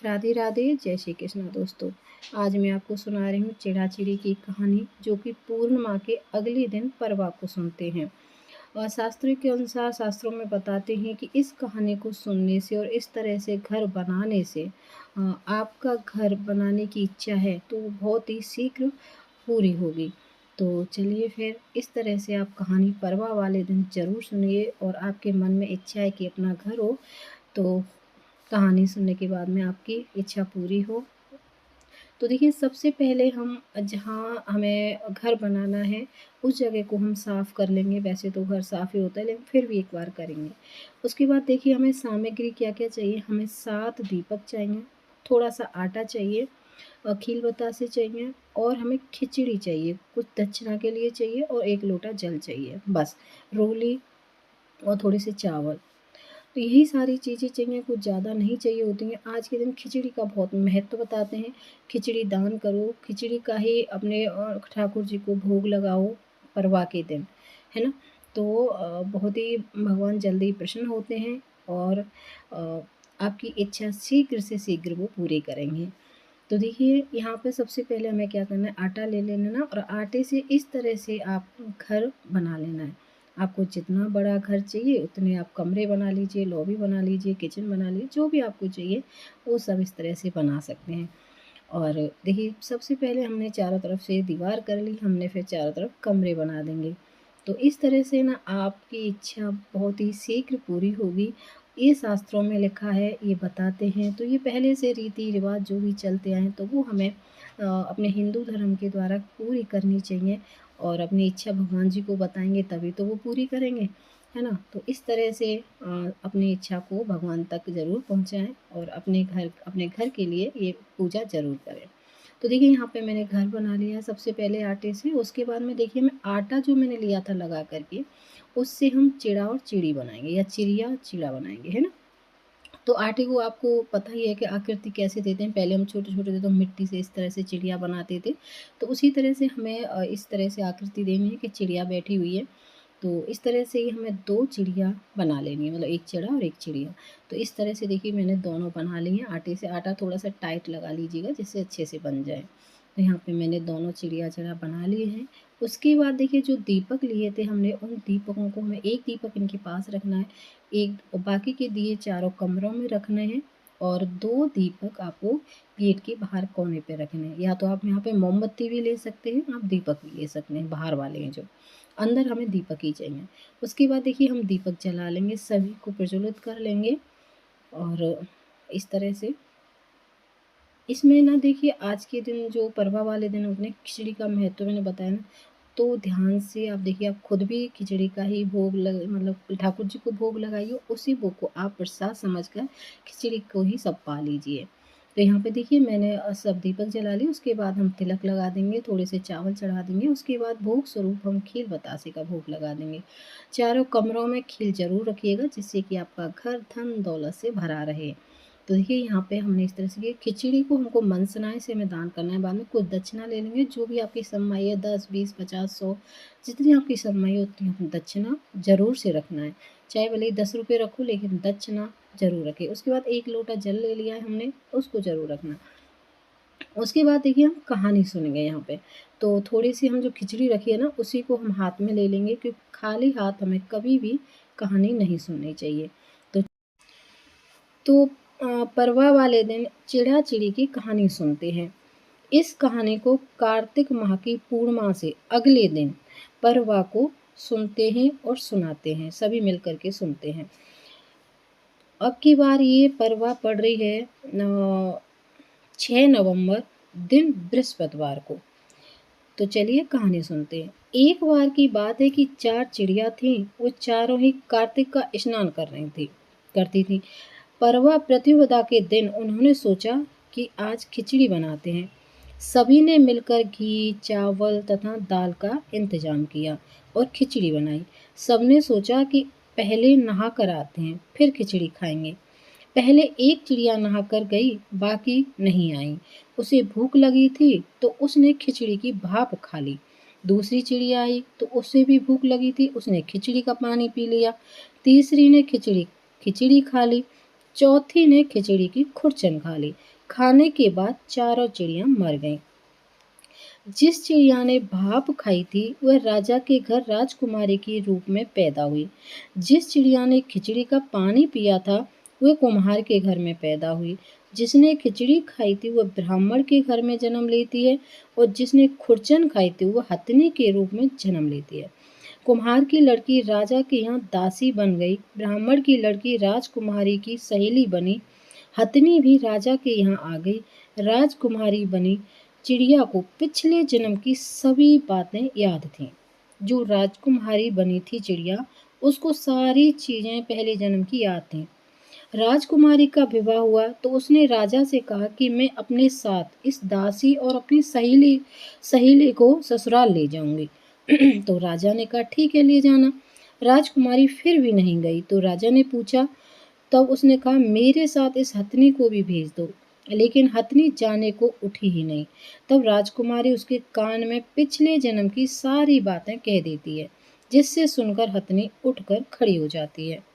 राधे राधे, जय श्री कृष्णा दोस्तों। आज मैं आपको सुना रही हूँ चिड़ा चिड़ी की कहानी, जो कि पूर्णिमा के अगले दिन परवा को सुनते हैं। और शास्त्रों के अनुसार शास्त्रों में बताते हैं कि इस कहानी को सुनने से और इस तरह से घर बनाने से आपका घर बनाने की इच्छा है तो वो बहुत ही शीघ्र पूरी होगी। तो चलिए फिर इस तरह से आप कहानी परवा वाले दिन ज़रूर सुनिए, और आपके मन में इच्छा है कि अपना घर हो, तो कहानी सुनने के बाद में आपकी इच्छा पूरी हो। तो देखिए, सबसे पहले हम जहाँ हमें घर बनाना है उस जगह को हम साफ़ कर लेंगे। वैसे तो घर साफ़ ही होता है, लेकिन फिर भी एक बार करेंगे। उसके बाद देखिए, हमें सामग्री क्या-क्या चाहिए। हमें 7 दीपक चाहिए, थोड़ा-सा आटा चाहिए, खील बतासे चाहिए, और हमें खिचड़ी चाहिए, कुछ दक्षिणा के लिए चाहिए, और 1 लोटा जल चाहिए। बस रोली और थोड़े-से चावल। तो यही सारी चीज़ें चाहिए, कुछ ज़्यादा नहीं चाहिए होती हैं। आज के दिन खिचड़ी का बहुत महत्व बताते हैं। खिचड़ी दान करो, खिचड़ी का ही अपने ठाकुर जी को भोग लगाओ परवा के दिन, है ना? तो बहुत ही भगवान जल्दी प्रसन्न होते हैं, और आपकी इच्छा शीघ्र से शीघ्र वो पूरी करेंगे। तो देखिए, यहाँ पे सबसे पहले हमें क्या करना है, आटा ले लेना, और आटे से इस तरह से आप घर बना लेना है। आपको जितना बड़ा घर चाहिए उतने आप कमरे बना लीजिए, लॉबी बना लीजिए, किचन बना लीजिए, जो भी आपको चाहिए वो सब इस तरह से बना सकते हैं। और देखिए, सबसे पहले हमने चारों तरफ से दीवार कर ली, हमने फिर चारों तरफ कमरे बना देंगे। तो इस तरह से ना आपकी इच्छा बहुत ही शीघ्र पूरी होगी। ये शास्त्रों में लिखा है, ये बताते हैं। तो ये पहले से रीति रिवाज जो भी चलते आए हैं, तो वो हमें अपने हिंदू धर्म के द्वारा पूरी करनी चाहिए, और अपनी इच्छा भगवान जी को बताएंगे तभी तो वो पूरी करेंगे, है ना? तो इस तरह से अपनी इच्छा को भगवान तक ज़रूर पहुँचाएँ, और अपने घर के लिए ये पूजा ज़रूर करें। तो देखिए, यहाँ पे मैंने घर बना लिया है सबसे पहले आटे से। उसके बाद में देखिए, मैं आटा जो मैंने लिया था लगा कर के, उससे हम चिड़ा और चिड़ी बनाएँगे, या चिड़िया चिड़ा बनाएँगे, है ना? तो आटे को आपको पता ही है कि आकृति कैसे देते हैं। पहले हम छोटे-छोटे थे तो मिट्टी से इस तरह से चिड़िया बनाते थे। तो उसी तरह से हमें इस तरह से आकृति देनी है कि चिड़िया बैठी हुई है। तो इस तरह से ही हमें 2 चिड़िया बना लेनी है, मतलब 1 चिड़ा और 1 चिड़िया। तो इस तरह से देखिए, मैंने दोनों बना ली हैं आटे से। आटा थोड़ा-सा टाइट लगा लीजिएगा जिससे अच्छे से बन जाए। तो यहाँ पे मैंने दोनों चिड़िया चिड़ा बना लिए हैं। उसके बाद देखिए, जो दीपक लिए थे हमने, उन दीपकों को हमें 1 दीपक इनके पास रखना है, एक बाकी के दिए चारों कमरों में रखने हैं, और 2 दीपक आपको गेट के बाहर कोने पे रखने हैं। या तो आप यहाँ पे मोमबत्ती भी ले सकते हैं, आप दीपक भी ले सकते हैं, बाहर वाले हैं जो। अंदर हमें दीपक ही चाहिए। उसके बाद देखिए, हम दीपक जला लेंगे, सभी को प्रज्वलित कर लेंगे, और इस तरह से इसमें ना देखिए, आज के दिन जो परवा वाले दिन अपने खिचड़ी का महत्व मैंने बताया ना, तो ध्यान से आप देखिए, आप खुद भी खिचड़ी का ही भोग लग मतलब ठाकुर जी को भोग लगाइए, उसी भोग को आप प्रसाद समझकर खिचड़ी को ही सब पा लीजिए। तो यहाँ पे देखिए, मैंने सब दीपक जला लिए। उसके बाद हम तिलक लगा देंगे, थोड़े से चावल चढ़ा देंगे। उसके बाद भोग स्वरूप हम खील बतासे का भोग लगा देंगे। चारों कमरों में खील ज़रूर रखिएगा, जिससे कि आपका घर धन दौलत से भरा रहे। तो देखिए, यहाँ पे हमने इस तरह से किया। खिचड़ी को हमको मन सनाए से हमें दान करना है। बाद में कुछ दक्षिणा ले लेंगे, जो भी आपकी सम्माई है, 10, 20, 50, 100, जितनी आपकी सम्माई है उतनी आपने दक्षिणा ज़रूर से रखना है। चाहे भले ही 10 रुपये रखो, लेकिन दक्षिणा ज़रूर रखें। उसके बाद 1 लोटा जल ले लिया है हमने, उसको ज़रूर रखना। उसके बाद देखिए, हम कहानी सुनेंगे यहाँ पे। तो थोड़ी-सी हम जो खिचड़ी रखी है ना, उसी को हम हाथ में ले लेंगे, क्योंकि खाली हाथ हमें कभी भी कहानी नहीं सुननी चाहिए। तो तो परवा वाले दिन चिड़ा-चिड़ी की कहानी सुनते हैं। इस कहानी को कार्तिक माह की पूर्णिमा से अगले दिन परवा को सुनते हैं और सुनाते हैं, सभी मिलकर के सुनते हैं। अब की बार ये परवा पड़ रही है 6 नवंबर, दिन बृहस्पतिवार को। तो चलिए कहानी सुनते हैं। एक बार की बात है कि 4 चिड़िया थीं, वो चारों ही कार्तिक का स्नान करती थीं। परवा प्रतिपदा के दिन उन्होंने सोचा कि आज खिचड़ी बनाते हैं। सभी ने मिलकर घी, चावल तथा दाल का इंतजाम किया और खिचड़ी बनाई। सबने सोचा कि पहले नहा कर आते हैं, फिर खिचड़ी खाएंगे। पहले एक चिड़िया नहाकर गई, बाकी नहीं आई। उसे भूख लगी थी तो उसने खिचड़ी की भाप खा ली। दूसरी चिड़िया आई तो उसे भी भूख लगी थी, उसने खिचड़ी का पानी पी लिया। तीसरी ने खिचड़ी खिचड़ी खा ली। चौथी ने खिचड़ी की खुरचन खा ली। खाने के बाद चारों चिड़िया मर गईं। जिस चिड़िया ने भाप खाई थी वह राजा के घर राजकुमारी के रूप में पैदा हुई। जिस चिड़िया ने खिचड़ी का पानी पिया था वह कुम्हार के घर में पैदा हुई। जिसने खिचड़ी खाई थी वह ब्राह्मण के घर में जन्म लेती है और जिसने खुरचन खाई थी वह हथनी के रूप में जन्म लेती है। कुम्हार की लड़की राजा के यहाँ दासी बन गई। ब्राह्मण की लड़की राजकुमारी की सहेली बनी। हथनी भी राजा के यहाँ आ गई, राजकुमारी बनी। चिड़िया को पिछले जन्म की सभी बातें याद थीं। जो राजकुमारी बनी थी चिड़िया, उसको सारी चीजें पहले जन्म की याद थीं। राजकुमारी का विवाह हुआ तो उसने राजा से कहा कि मैं अपने साथ इस दासी और अपनी सहेली सहेली को ससुराल ले जाऊंगी। तो राजा ने कहा ठीक है, ले जाना। राजकुमारी फिर भी नहीं गई तो राजा ने पूछा, तब उसने कहा मेरे साथ इस हथनी को भी भेज दो। लेकिन हथनी जाने को उठी ही नहीं। तब राजकुमारी उसके कान में पिछले जन्म की सारी बातें कह देती है, जिससे सुनकर हथनी उठकर खड़ी हो जाती है।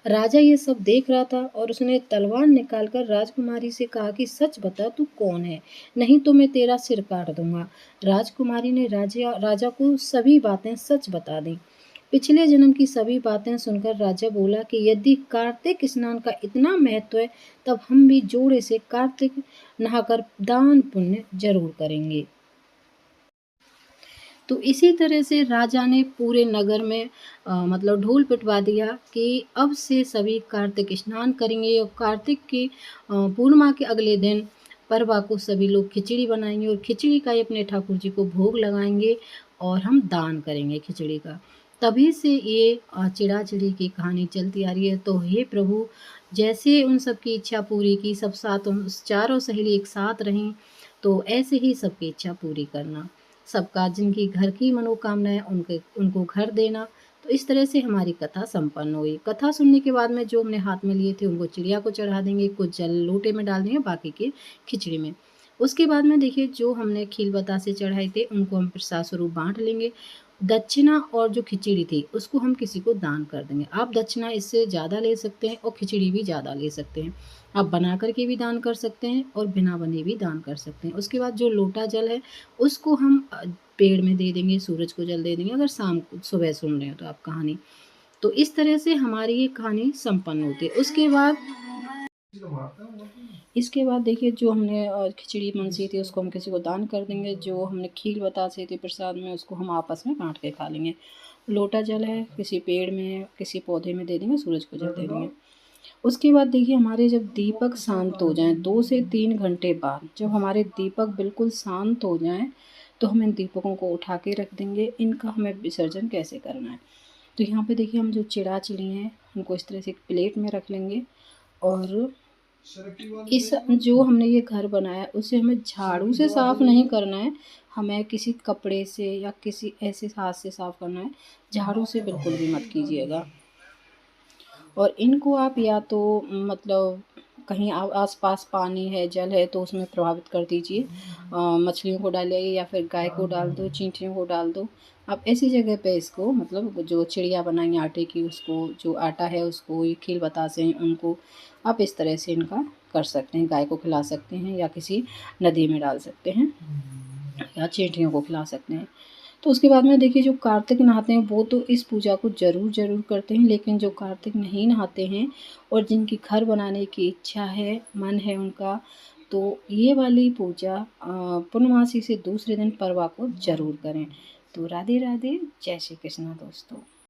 राजा ये सब देख रहा था और उसने तलवार निकालकर राजकुमारी से कहा कि सच बता तू कौन है, नहीं तो मैं तेरा सिर काट दूंगा। राजकुमारी ने राजा को सभी बातें सच बता दी। पिछले जन्म की सभी बातें सुनकर राजा बोला कि यदि कार्तिक स्नान का इतना महत्व है तब हम भी जोड़े से कार्तिक नहाकर दान पुण्य जरूर करेंगे। तो इसी तरह से राजा ने पूरे नगर में मतलब ढोल पिटवा दिया कि अब से सभी कार्तिक स्नान करेंगे और कार्तिक की पूर्णिमा के अगले दिन परवा को सभी लोग खिचड़ी बनाएंगे और खिचड़ी का ही अपने ठाकुर जी को भोग लगाएंगे और हम दान करेंगे खिचड़ी का। तभी से ये चिड़ा चिड़ी की कहानी चलती आ रही है। तो हे प्रभु, जैसे उन सबकी इच्छा पूरी की, सब साथ चारों सहेली एक साथ रहीं, तो ऐसे ही सबकी इच्छा पूरी करना। सबका जिनकी घर की मनोकामना है उनके उनको घर देना। तो इस तरह से हमारी कथा संपन्न हुई। कथा सुनने के बाद में जो हमने हाथ में लिए थे उनको चिड़िया को चढ़ा देंगे, कुछ जल लोटे में डाल देंगे, बाकी के खिचड़ी में। उसके बाद में देखिए जो हमने खील बतासे चढ़ाए थे उनको हम प्रसाद स्वरूप बांट लेंगे। दक्षिणा और जो खिचड़ी थी उसको हम किसी को दान कर देंगे। आप दक्षिणा इससे ज़्यादा ले सकते हैं और खिचड़ी भी ज़्यादा ले सकते हैं। आप बना करके भी दान कर सकते हैं और बिना बने भी दान कर सकते हैं। उसके बाद जो लोटा जल है उसको हम पेड़ में दे देंगे, सूरज को जल दे देंगे, अगर शाम को सुबह सुन रहे हो तो आप कहानी। तो इस तरह से हमारी ये कहानी संपन्न होती है। इसके बाद देखिए जो हमने खिचड़ी मनसी थी उसको हम किसी को दान कर देंगे। जो हमने खीर बतासे थी प्रसाद में उसको हम आपस में बांट के खा लेंगे। लोटा जल है किसी पेड़ में किसी पौधे में दे देंगे, सूरज को जल दे देंगे। उसके बाद देखिए हमारे जब दीपक शांत हो जाएं 2 से 3 घंटे बाद, जब हमारे दीपक बिल्कुल शांत हो जाएं तो हम इन दीपकों को उठा के रख देंगे। इनका हमें विसर्जन कैसे करना है, तो यहाँ पे देखिए हम जो चिड़ा चिड़ी हैं उनको इस तरह से एक प्लेट में रख लेंगे और इस जो हमने ये घर बनाया उसे हमें झाड़ू से साफ नहीं करना है, हमें किसी कपड़े से या किसी ऐसे हाथ से साफ करना है। झाड़ू से बिल्कुल भी मत कीजिएगा। और इनको आप या तो मतलब कहीं आस-पास पानी है, जल है तो उसमें प्रभावित कर दीजिए। मछलियों को डालिए या फिर गाय को डाल दो, चींटियों को डाल दो। आप ऐसी जगह पे इसको मतलब जो चिड़िया बनाई आटे की उसको जो आटा है उसको ये खील बतासे हैं उनको आप इस तरह से इनका कर सकते हैं। गाय को खिला सकते हैं या किसी नदी में डाल सकते हैं या चींटियों को खिला सकते हैं। तो उसके बाद में देखिए जो कार्तिक नहाते हैं वो तो इस पूजा को ज़रूर करते हैं, लेकिन जो कार्तिक नहीं नहाते हैं और जिनकी घर बनाने की इच्छा है, मन है उनका, तो ये वाली पूजा पूर्णमासी से दूसरे दिन परवा को ज़रूर करें। तो राधे राधे, जय श्री कृष्णा दोस्तों।